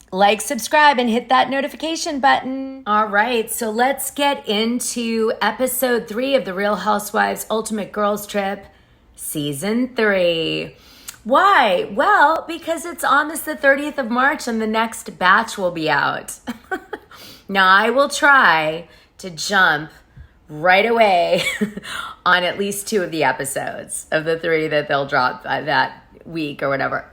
Like, subscribe, and hit that notification button. All right, so let's get into episode 3 of The Real Housewives Ultimate Girls Trip, season 3. Why? Well, because it's almost the 30th of March and the next batch will be out. Now, I will try to jump right away on at least 2 of the episodes of the 3 that they'll drop that week or whatever.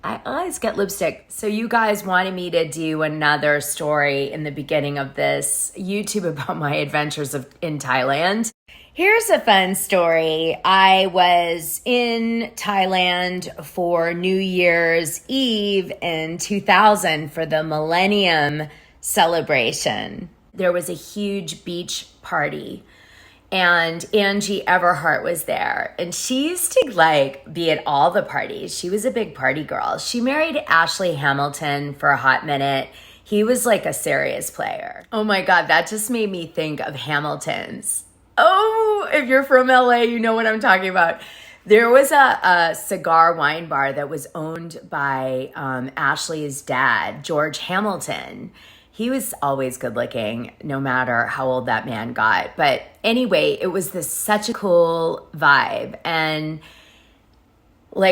I always get lipstick. So you guys wanted me to do another story in the beginning of this YouTube about my adventures in Thailand. Here's a fun story. I was in Thailand for New Year's Eve in 2000 for the Millennium celebration. There was a huge beach party. And Angie Everhart was there. And she used to be at all the parties. She was a big party girl. She married Ashley Hamilton for a hot minute. He was like a serious player. Oh my God, that just made me think of Hamilton's. Oh, if you're from LA, you know what I'm talking about. There was a cigar wine bar that was owned by Ashley's dad, George Hamilton. He was always good looking, no matter how old that man got. But anyway, it was such a cool vibe. And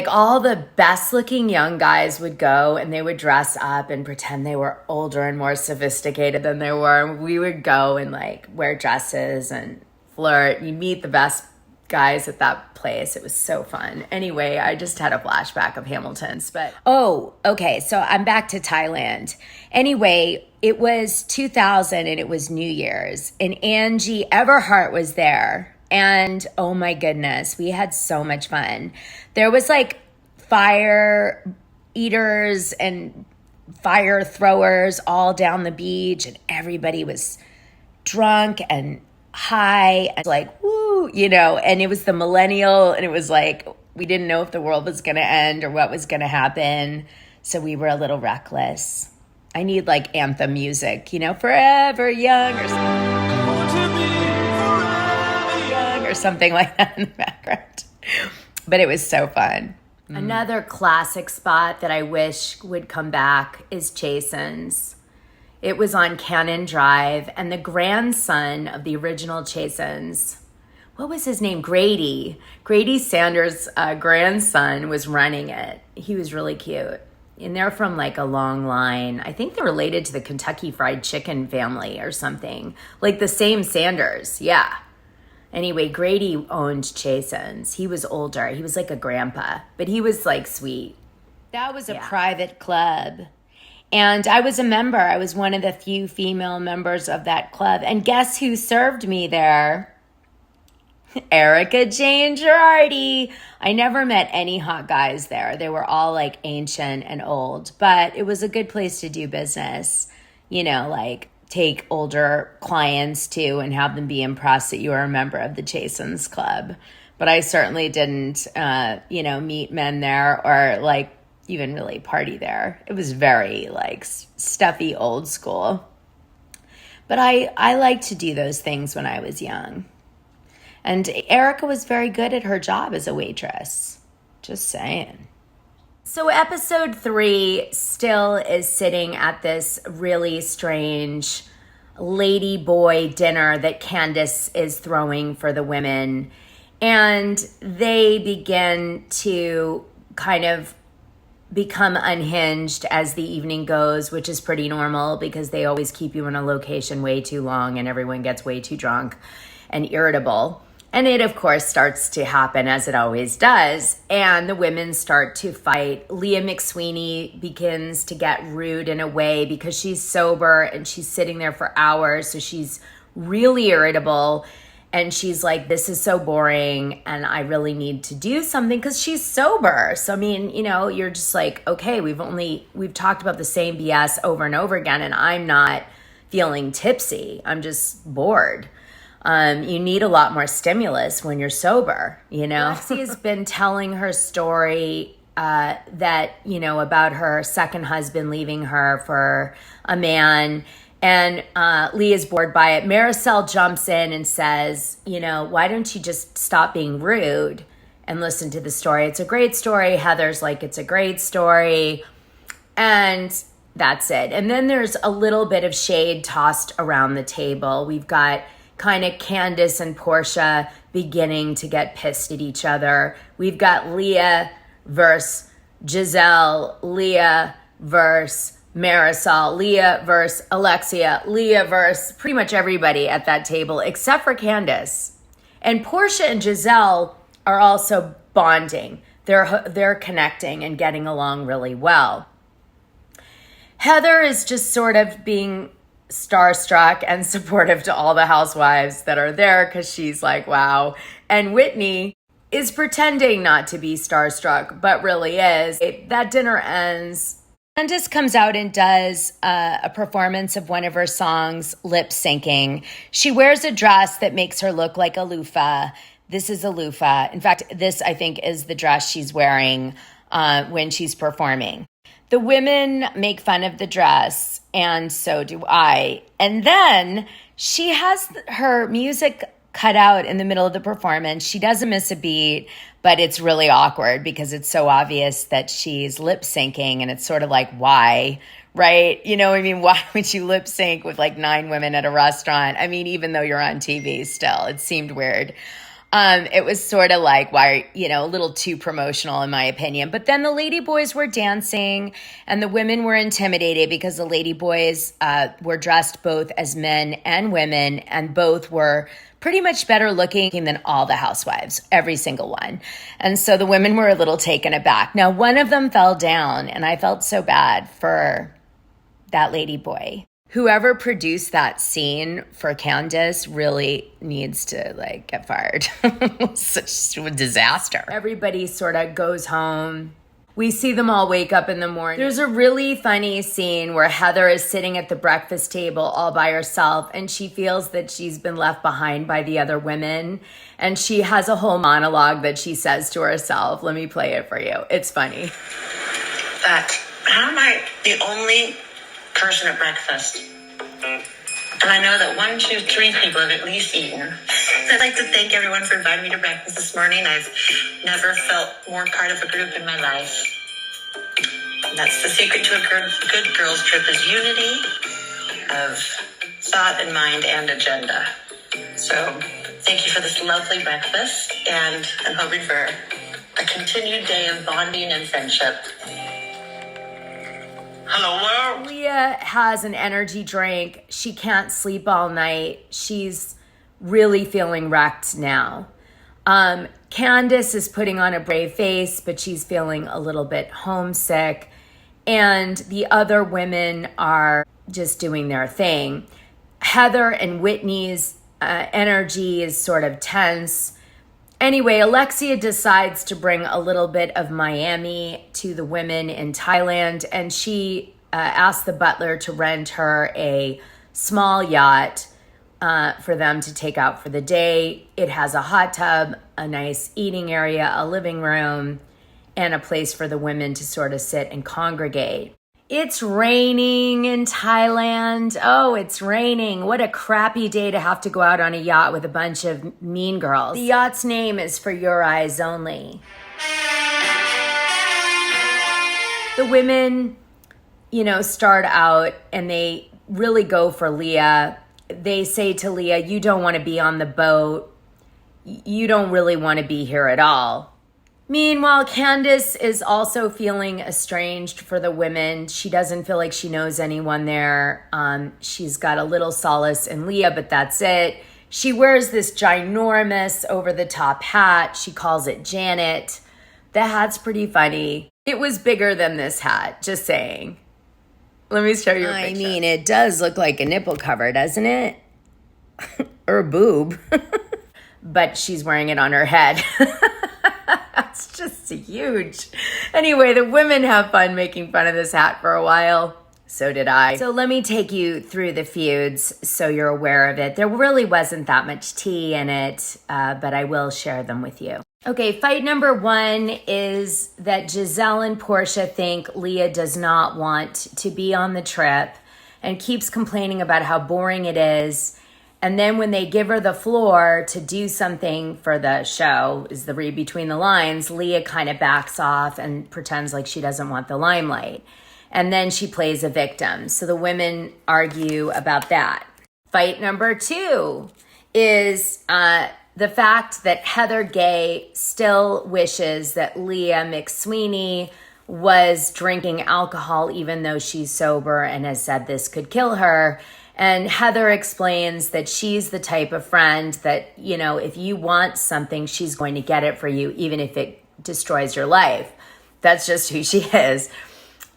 all the best looking young guys would go and they would dress up and pretend they were older and more sophisticated than they were. And we would go and wear dresses and flirt. You meet the best guys at that place. It was so fun. Anyway, I just had a flashback of Hamilton's, but okay, so I'm back to Thailand. Anyway, it was 2000 and it was New Year's and Angie Everhart was there. And oh my goodness, we had so much fun. There was fire eaters and fire throwers all down the beach and everybody was drunk and high and woo, and it was the millennial and it was we didn't know if the world was going to end or what was going to happen. So we were a little reckless. I need anthem music, forever young or something like that in the background. But it was so fun. Another classic spot that I wish would come back is Chasen's. It was on Cannon Drive, and the grandson of the original Chasen's, what was his name? Grady Sanders' grandson was running it. He was really cute. And they're from a long line. I think they're related to the Kentucky Fried Chicken family or something. The same Sanders, yeah. Anyway, Grady owned Chasen's. He was older. He was a grandpa, but he was sweet. That was a private club. And I was a member. I was one of the few female members of that club. And guess who served me there? Erika Girardi. I never met any hot guys there. They were all ancient and old. But it was a good place to do business. Take older clients to and have them be impressed that you are a member of the Chasen's Club. But I certainly didn't, meet men there or even really party there. It was very stuffy old school. But I liked to do those things when I was young. And Erika was very good at her job as a waitress. Just saying. So episode 3 still is sitting at this really strange lady boy dinner that Candiace is throwing for the women. And they begin to kind of become unhinged as the evening goes, which is pretty normal because they always keep you in a location way too long and everyone gets way too drunk and irritable. And it, of course, starts to happen as it always does. And the women start to fight. Leah McSweeney begins to get rude in a way because she's sober and she's sitting there for hours. So she's really irritable. And she's like, this is so boring and I really need to do something because she's sober. So, I mean, you're just okay, we've talked about the same BS over and over again and I'm not feeling tipsy. I'm just bored. You need a lot more stimulus when you're sober, Lexi has been telling her story that, about her second husband leaving her for a man. And Leah's bored by it. Marisol jumps in and says, why don't you just stop being rude and listen to the story? It's a great story. Heather's like, it's a great story. And that's it. And then there's a little bit of shade tossed around the table. We've got kind of Candiace and Portia beginning to get pissed at each other. We've got Leah versus Gizelle, Leah versus Marisol, Leah versus Alexia, Leah versus pretty much everybody at that table except for Candiace. And Portia and Gizelle are also bonding. They're connecting and getting along really well. Heather is just sort of being starstruck and supportive to all the housewives that are there because she's like, wow. And Whitney is pretending not to be starstruck, but really is. That dinner ends. Candiace comes out and does a performance of one of her songs, lip syncing. She wears a dress that makes her look like a loofah. This is a loofah. In fact, this, I think, is the dress she's wearing when she's performing. The women make fun of the dress, and so do I. And then she has her music cut out in the middle of the performance. She doesn't miss a beat, but it's really awkward because it's so obvious that she's lip syncing, and it's sort of like, why? Right? You know, I mean, why would you lip sync with like 9 women at a restaurant? I mean, even though you're on TV still, it seemed weird. It was sort of like, why, you know, a little too promotional in my opinion. But then the lady boys were dancing and the women were intimidated because the lady boys were dressed both as men and women, and both were pretty much better looking than all the housewives, every single one. And so the women were a little taken aback. Now, one of them fell down, and I felt so bad for that lady boy. Whoever produced that scene for Candiace really needs to like get fired. Such a disaster. Everybody sort of goes home. We see them all wake up in the morning. There's a really funny scene where Heather is sitting at the breakfast table all by herself, and she feels that she's been left behind by the other women. And she has a whole monologue that she says to herself. Let me play it for you. It's funny. How am I the only person at breakfast? And I know that 1, 2, 3 people have at least eaten. I'd like to thank everyone for inviting me to breakfast this morning. I've never felt more part of a group in my life. And that's the secret to a good girls trip, is unity of thought and mind and agenda. So thank you for this lovely breakfast, and I'm hoping for a continued day of bonding and friendship. Hello, world. Leah has an energy drink. She can't sleep all night. She's really feeling wrecked now. Candiace is putting on a brave face, but she's feeling a little bit homesick. And the other women are just doing their thing. Heather and Whitney's energy is sort of tense. Anyway, Alexia decides to bring a little bit of Miami to the women in Thailand, and she asked the butler to rent her a small yacht for them to take out for the day. It has a hot tub, a nice eating area, a living room, and a place for the women to sort of sit and congregate. It's raining in Thailand. Oh, it's raining. What a crappy day to have to go out on a yacht with a bunch of mean girls. The yacht's name is For Your Eyes Only. The women, you know, start out and they really go for Leah. They say to Leah, you don't want to be on the boat. You don't really want to be here at all. Meanwhile, Candiace is also feeling estranged for the women. She doesn't feel like she knows anyone there. She's got a little solace in Leah, but that's it. She wears this ginormous over-the-top hat. She calls it Janet. The hat's pretty funny. It was bigger than this hat, just saying. Let me show you a picture. I mean, it does look like a nipple cover, doesn't it? Or a boob. But she's wearing it on her head. It's just huge. Anyway, the women have fun making fun of this hat for a while. So did I. So let me take you through the feuds so you're aware of it. There really wasn't that much tea in it, but I will share them with you. Okay, fight number 1 is that Gizelle and Portia think Leah does not want to be on the trip and keeps complaining about how boring it is. And then when they give her the floor to do something for the show, is the read between the lines, Leah kind of backs off and pretends like she doesn't want the limelight. And then she plays a victim. So the women argue about that. Fight number 2 is the fact that Heather Gay still wishes that Leah McSweeney was drinking alcohol even though she's sober and has said this could kill her. And Heather explains that she's the type of friend that, if you want something, she's going to get it for you, even if it destroys your life. That's just who she is.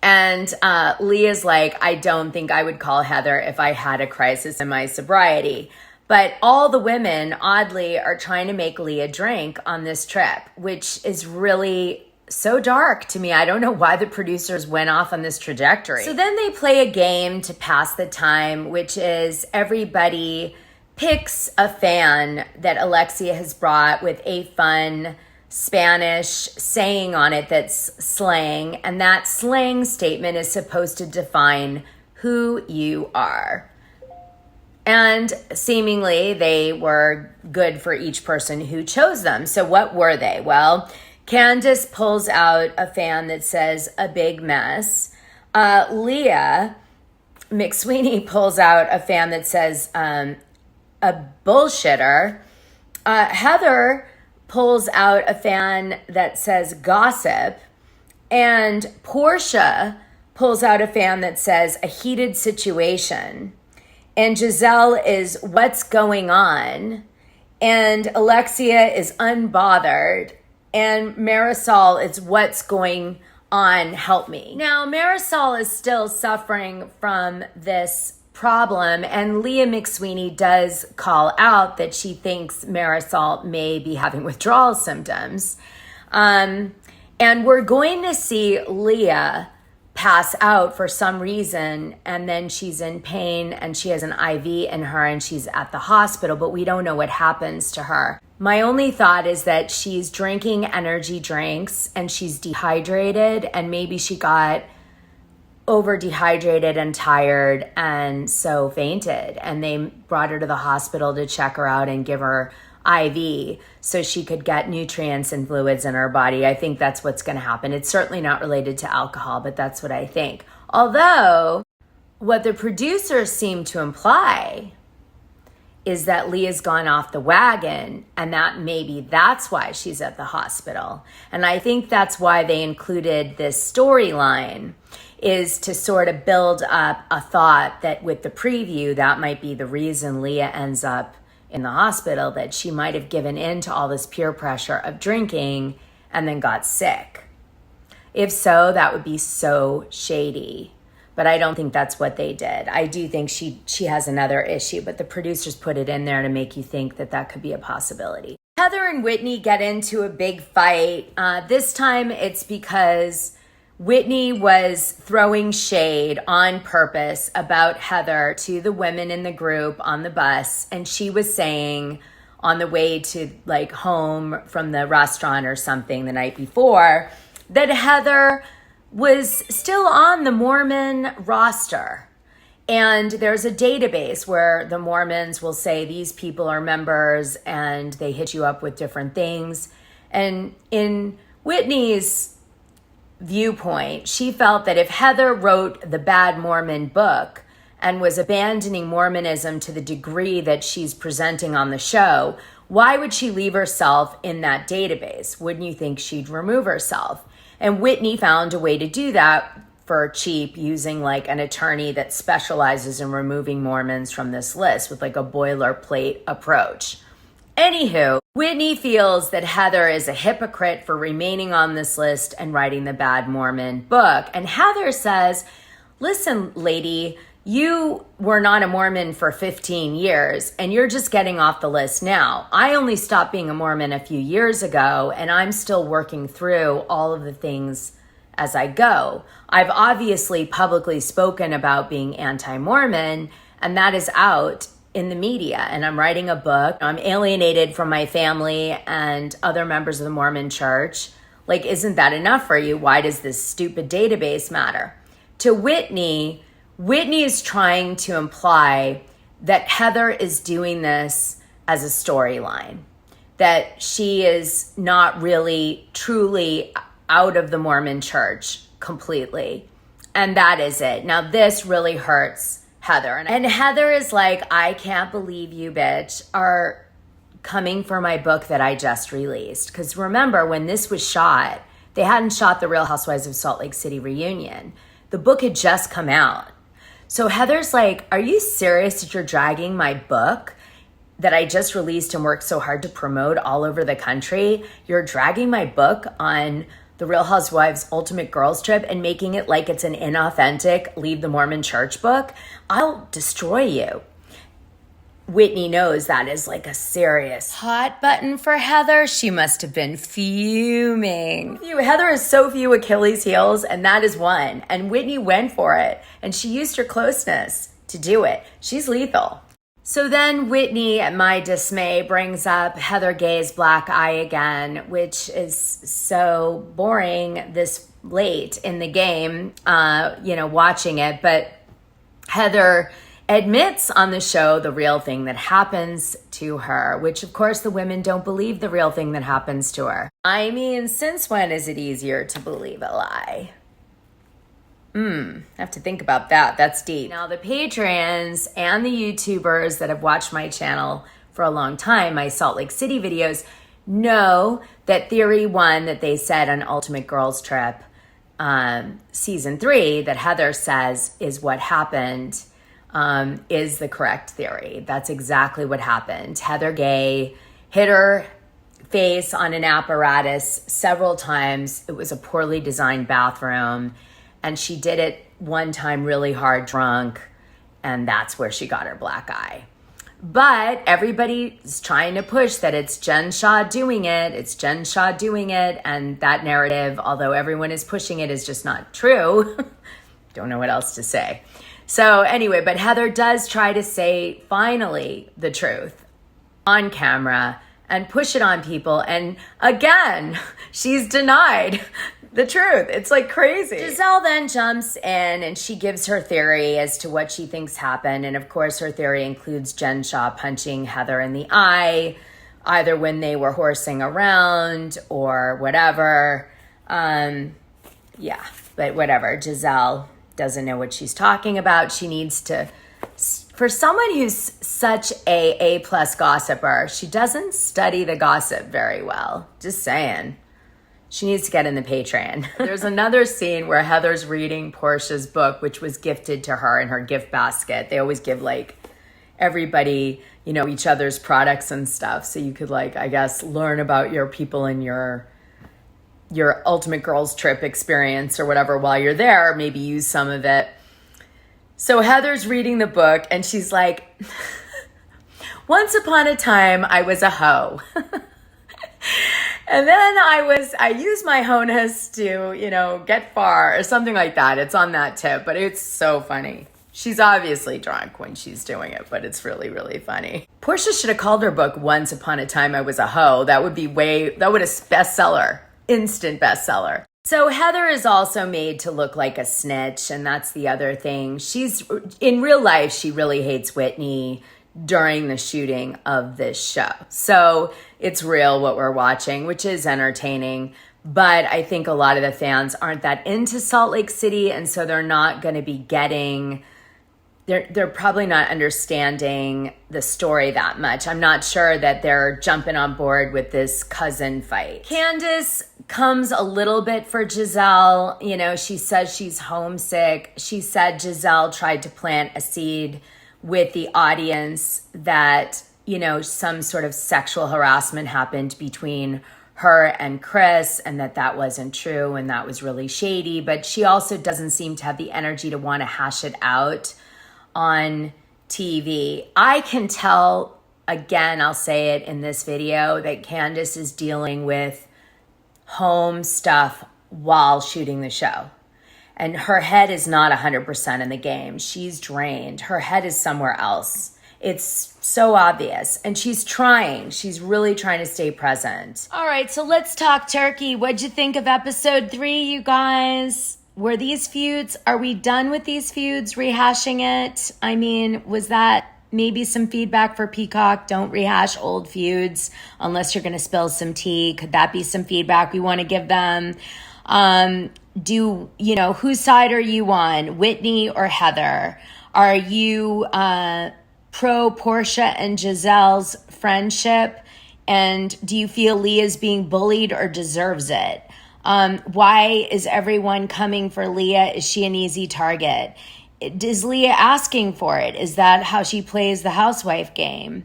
And Leah's like, I don't think I would call Heather if I had a crisis in my sobriety. But all the women, oddly, are trying to make Leah drink on this trip, which is really so dark to me. I don't know why the producers went off on this trajectory. So then they play a game to pass the time, which is everybody picks a fan that Alexia has brought with a fun Spanish saying on it that's slang. And that slang statement is supposed to define who you are. And seemingly they were good for each person who chose them. So what were they? Well, Candiace pulls out a fan that says a big mess. Leah McSweeney pulls out a fan that says a bullshitter. Heather pulls out a fan that says gossip. And Portia pulls out a fan that says a heated situation. And Gizelle is what's going on. And Alexia is unbothered. And Marisol is what's going on, help me. Now, Marisol is still suffering from this problem, and Leah McSweeney does call out that she thinks Marisol may be having withdrawal symptoms. And we're going to see Leah pass out for some reason, and then she's in pain, and she has an IV in her, and she's at the hospital, but we don't know what happens to her. My only thought is that she's drinking energy drinks and she's dehydrated, and maybe she got over dehydrated and tired and so fainted, and they brought her to the hospital to check her out and give her IV so she could get nutrients and fluids in her body. I think that's what's going to happen. It's certainly not related to alcohol, but that's what I think. Although what the producers seem to imply is that Leah's gone off the wagon, and that maybe that's why she's at the hospital. And I think that's why they included this storyline, is to sort of build up a thought that with the preview, that might be the reason Leah ends up in the hospital, that she might have given in to all this peer pressure of drinking and then got sick. If so, that would be so shady. But I don't think that's what they did. I do think she has another issue, but the producers put it in there to make you think that that could be a possibility. Heather and Whitney get into a big fight. This time it's because Whitney was throwing shade on purpose about Heather to the women in the group on the bus. And she was saying on the way to home from the restaurant or something the night before that Heather was still on the Mormon roster. And there's a database where the Mormons will say these people are members and they hit you up with different things. And in Whitney's viewpoint, she felt that if Heather wrote the Bad Mormon book and was abandoning Mormonism to the degree that she's presenting on the show, why would she leave herself in that database? Wouldn't you think she'd remove herself? And Whitney found a way to do that for cheap using an attorney that specializes in removing Mormons from this list with a boilerplate approach. Anywho, Whitney feels that Heather is a hypocrite for remaining on this list and writing the Bad Mormon book. And Heather says, listen, lady, you were not a Mormon for 15 years and you're just getting off the list now. I only stopped being a Mormon a few years ago and I'm still working through all of the things as I go. I've obviously publicly spoken about being anti-Mormon, and that is out in the media, and I'm writing a book. I'm alienated from my family and other members of the Mormon church. Isn't that enough for you? Why does this stupid database matter? To Whitney is trying to imply that Heather is doing this as a storyline, that she is not really truly out of the Mormon church completely. And that is it. Now, this really hurts Heather. And Heather is like, I can't believe you, bitch, are coming for my book that I just released. Because remember, when this was shot, they hadn't shot the Real Housewives of Salt Lake City reunion. The book had just come out. So Heather's like, are you serious that you're dragging my book that I just released and worked so hard to promote all over the country? You're dragging my book on the Real Housewives Ultimate Girls Trip and making it like it's an inauthentic Leave the Mormon Church book? I'll destroy you. Whitney knows that is like a serious hot button for Heather. She must have been fuming. Heather has so few Achilles heels, and that is one. And Whitney went for it, and she used her closeness to do it. She's lethal. So then Whitney, at my dismay, brings up Heather Gay's black eye again, which is so boring this late in the game, watching it. But Heather admits on the show the real thing that happens to her, which of course the women don't believe the real thing that happens to her. I mean, since when is it easier to believe a lie? I have to think about that. That's deep. Now, the Patreons and the YouTubers that have watched my channel for a long time, my Salt Lake City videos, know that theory one that they said on Ultimate Girls Trip season 3 that Heather says is what happened is the correct theory. That's exactly what happened. Heather Gay hit her face on an apparatus several times. It was a poorly designed bathroom, and she did it one time really hard drunk, and that's where she got her black eye. But everybody's trying to push that it's Jen Shah doing it. It's Jen Shah doing it, and that narrative, although everyone is pushing it, is just not true. Don't know what else to say. So anyway, but Heather does try to say finally the truth on camera and push it on people. And again, she's denied the truth. It's like crazy. Gizelle then jumps in and she gives her theory as to what she thinks happened. And of course, her theory includes Jen Shah punching Heather in the eye, either when they were horsing around or whatever. But whatever. Gizelle doesn't know what she's talking about. She needs to, for someone who's such a A+ gossiper, she doesn't study the gossip very well. Just saying. She needs to get in the Patreon. There's another scene where Heather's reading Portia's book, which was gifted to her in her gift basket. They always give like everybody, each other's products and stuff. So you could learn about your people and your Ultimate Girls Trip experience or whatever while you're there, maybe use some of it. So Heather's reading the book and she's like, once upon a time, I was a hoe. And then I used my honus to, get far or something like that. It's on that tip, but it's so funny. She's obviously drunk when she's doing it, but it's really, really funny. Portia should have called her book Once Upon a Time I Was a Hoe. That would have bestseller. Instant bestseller. So Heather is also made to look like a snitch, and that's the other thing. She's in real life, she really hates Whitney during the shooting of this show. So it's real what we're watching, which is entertaining. But I think a lot of the fans aren't that into Salt Lake City, and so they're not going to be getting they're probably not understanding the story that much. I'm not sure that they're jumping on board with this cousin fight. Candiace comes a little bit for Gizelle. She says she's homesick. She said Gizelle tried to plant a seed with the audience that, some sort of sexual harassment happened between her and Chris, and that wasn't true, and that was really shady. But she also doesn't seem to have the energy to want to hash it out on TV. I can tell, again, I'll say it in this video, that Candiace is dealing with home stuff while shooting the show. And her head is not 100% in the game. She's drained. Her head is somewhere else. It's so obvious. And she's trying. She's really trying to stay present. All right, so let's talk turkey. What'd you think of episode 3, you guys? Were these feuds, are we done with these feuds, rehashing it? I mean, was that maybe some feedback for Peacock? Don't rehash old feuds unless you're going to spill some tea. Could that be some feedback we want to give them? Whose side are you on, Whitney or Heather? Are you pro Portia and Gizelle's friendship? And do you feel Leah's being bullied or deserves it? Why is everyone coming for Leah? Is she an easy target? Is Leah asking for it? Is that how she plays the housewife game?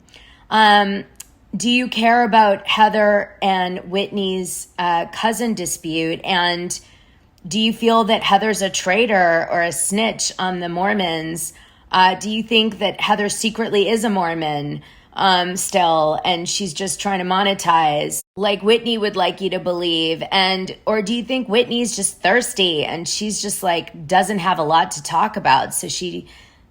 Do you care about Heather and Whitney's cousin dispute? And do you feel that Heather's a traitor or a snitch on the Mormons? Do you think that Heather secretly is a Mormon still, and she's just trying to monetize like Whitney would like you to believe? Or do you think Whitney's just thirsty and she's just like doesn't have a lot to talk about, so she,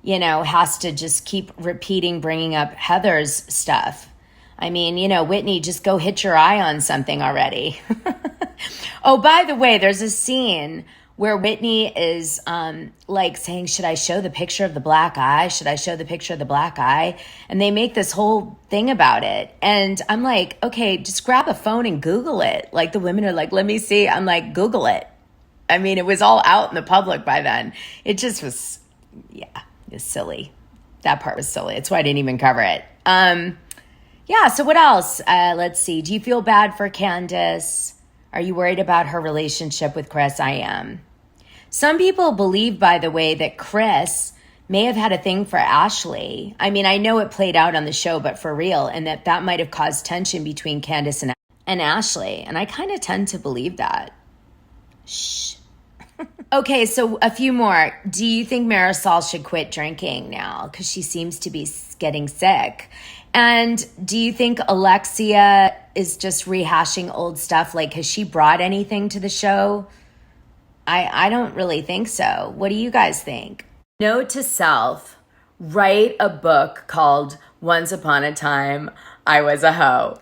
has to just keep bringing up Heather's stuff? I mean, Whitney, just go hit your eye on something already. Oh, by the way, there's a scene where Whitney is saying, should I show the picture of the black eye? Should I show the picture of the black eye? And they make this whole thing about it. And I'm like, okay, just grab a phone and Google it. Like the women are like, let me see. I'm like, Google it. I mean, it was all out in the public by then. It just was, it was silly. That part was silly. That's why I didn't even cover it. So what else? Let's see. Do you feel bad for Candiace? Are you worried about her relationship with Chris? I am. Some people believe, by the way, that Chris may have had a thing for Ashley. I mean, I know it played out on the show, but for real, and that might have caused tension between Candiace and Ashley. And I kind of tend to believe that. Shh. Okay, so a few more. Do you think Marisol should quit drinking now? Because she seems to be getting sick. And do you think Alexia is just rehashing old stuff? Like, has she brought anything to the show? I don't really think so. What do you guys think? Note to self, write a book called Once Upon a Time, I Was a Hoe.